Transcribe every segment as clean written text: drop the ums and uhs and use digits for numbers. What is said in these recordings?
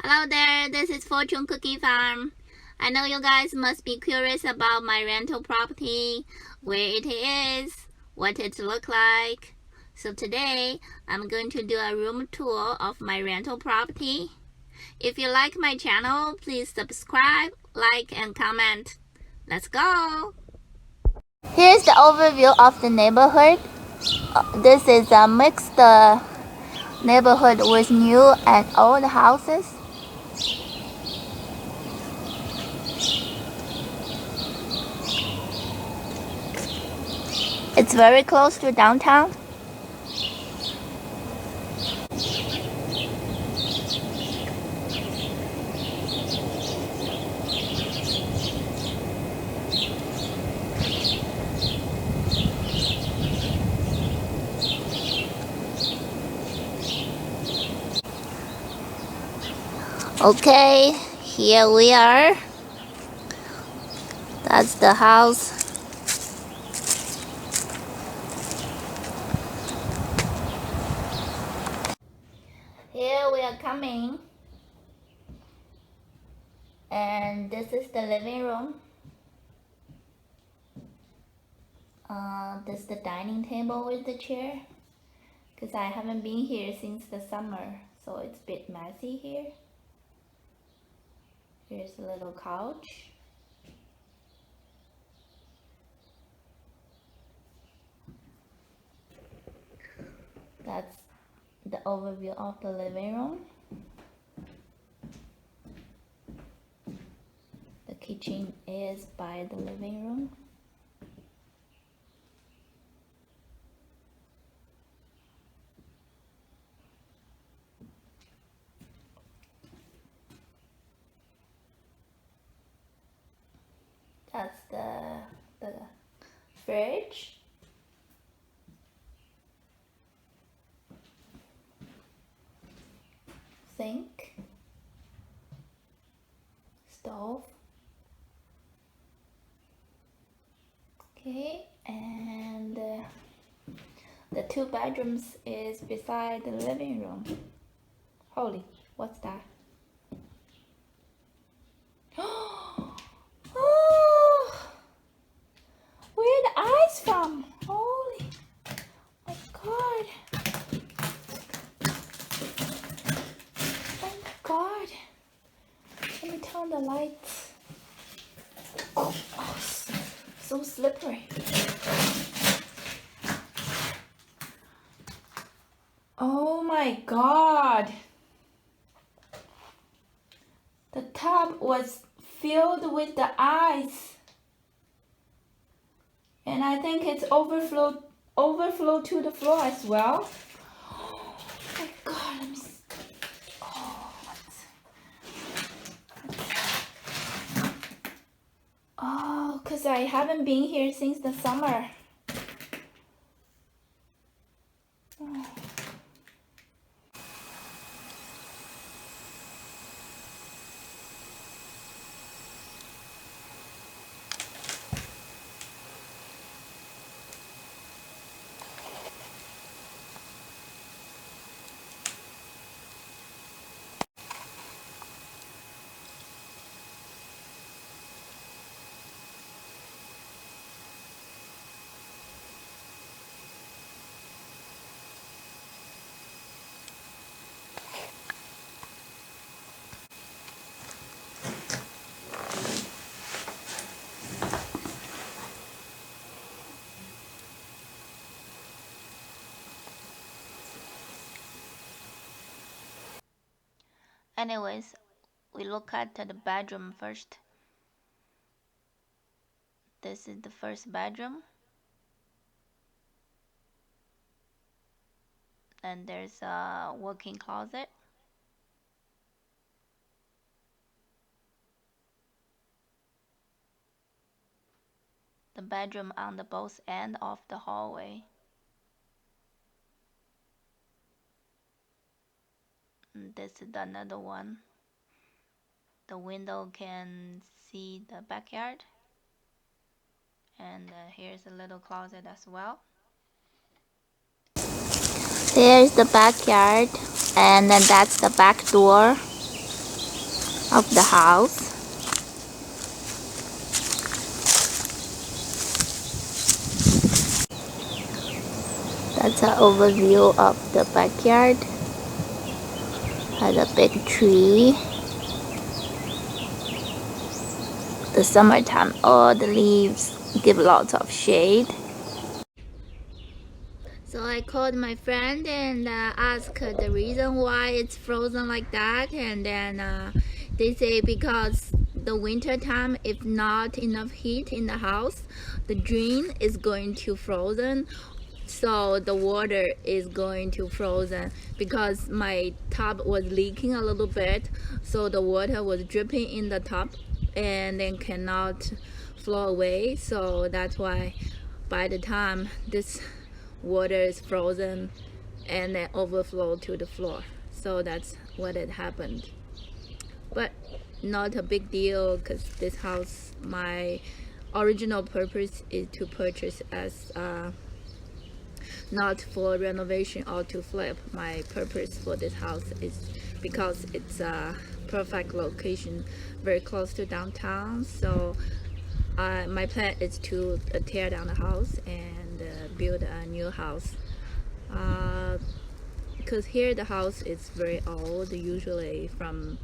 Hello there, this is Fortune Cookie Farm. I know you guys must be curious about my rental property, where it is, what it looks like. So today, I'm going to do a room tour of my rental property. If you like my channel, please subscribe, like, and comment. Let's go! Here's the overview of the neighborhood. This is a mixed neighborhood with new and old houses. It's very close to downtown. Okay, here we are. That's the house. Here we are coming. And this is the living room. This is the dining table with the chair. Because I haven't been here since the summer, so it's a bit messy here. Here's a little couch. That's the overview of the living room. The kitchen is by the living room. That's the fridge. Sink. Stove. Okay, and the two bedrooms is beside the living room. Holy, what's that? Oh, where the eyes from? Holy, my God. Oh my God. Let me turn the lights. Oh, so slippery. Oh my God. The tub was filled with the ice. And I think it's overflow to the floor as well. Oh my God, let me see. Oh, because I haven't been here since the summer. Oh. Anyways, we look at the bedroom first. This is the first bedroom. And there's a walk-in closet. The bedroom on the both end of the hallway. And this is another one. The window can see the backyard. And here's a little closet as well. There's the backyard, and then that's the back door. of the house. That's an overview of the backyard. Had a big tree. The summertime, all the leaves give lots of shade. So I called my friend and asked the reason why it's frozen like that, and then they say because the winter time, if not enough heat in the house, the drain is going to frozen, so the water is going to frozen because my tub was leaking a little bit, so the water was dripping in the tub and then cannot flow away. So that's why by the time this water is frozen and then overflow to the floor. So that's what had happened, but not a big deal because this house, my original purpose is to purchase as not for renovation or to flip. My purpose for this house is because it's a perfect location, very close to downtown. So my plan is to tear down the house and build a new house, because here the house is very old, usually from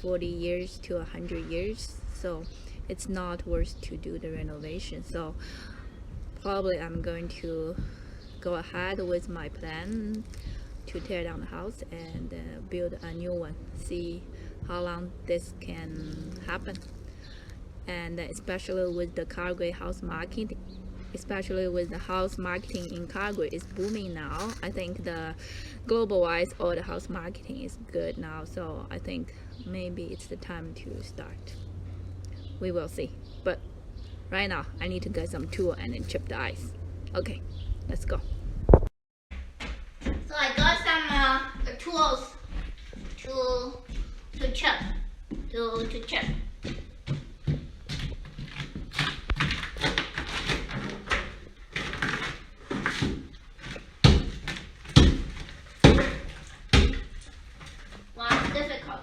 40 years to 100 years, so it's not worth to do the renovation. So probably I'm going to go ahead with my plan to tear down the house and build a new one, see how long this can happen. And especially with the Calgary house market, especially with the house marketing in Calgary is booming now. I think the global wise, all the house marketing is good now, so I think maybe it's the time to start. We will see, but right now I need to get some tool and then chip the ice. Okay, let's go. So I got some tools to chip, to chip. Well, it's difficult.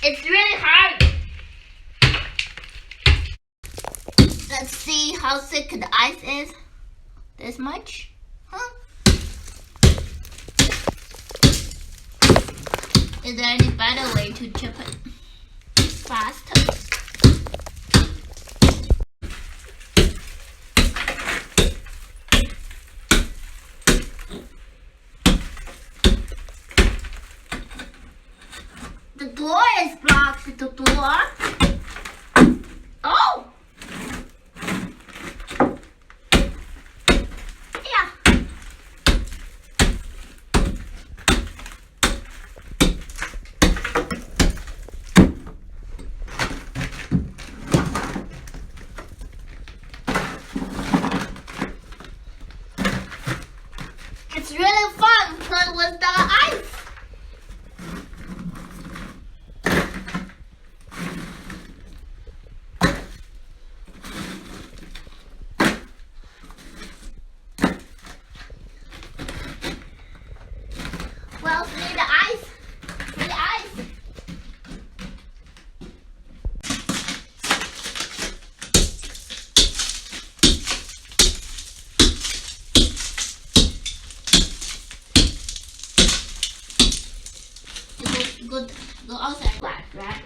It's really hard. Let's see how thick the ice is. This much? Huh? Is there any better way to chip it faster? The door is blocked. The door. Oh! Yeah. It's really fun playing with the ice. Well, see the ice. See the ice. Go outside, right?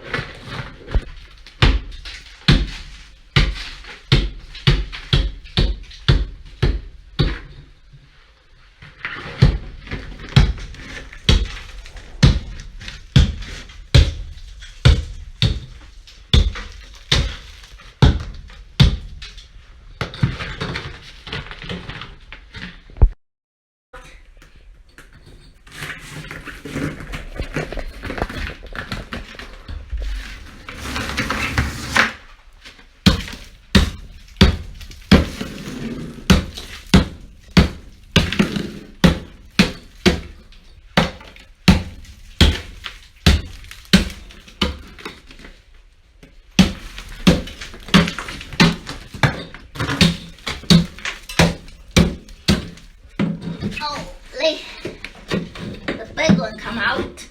Oh, the big one come out.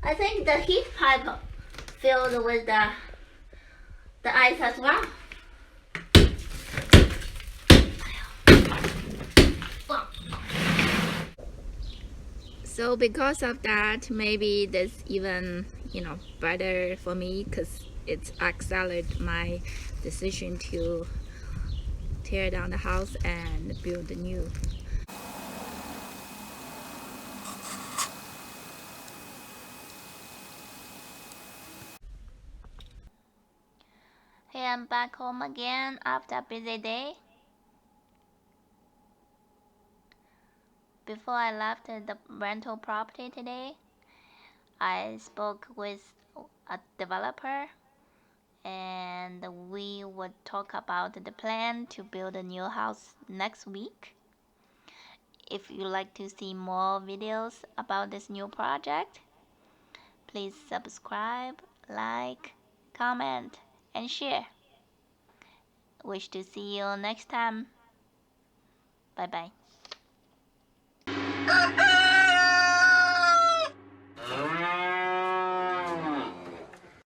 I think the heat pipe filled with the ice as well. So because of that, maybe this even better for me, because it's accelerated my decision to tear down the house and build a new. Hey, I'm back home again after a busy day. Before I left the rental property today, I spoke with a developer and we would talk about the plan to build a new house next week. If you like to see more videos about this new project, please subscribe, like, comment, and share. Wish to see you next time. Bye bye.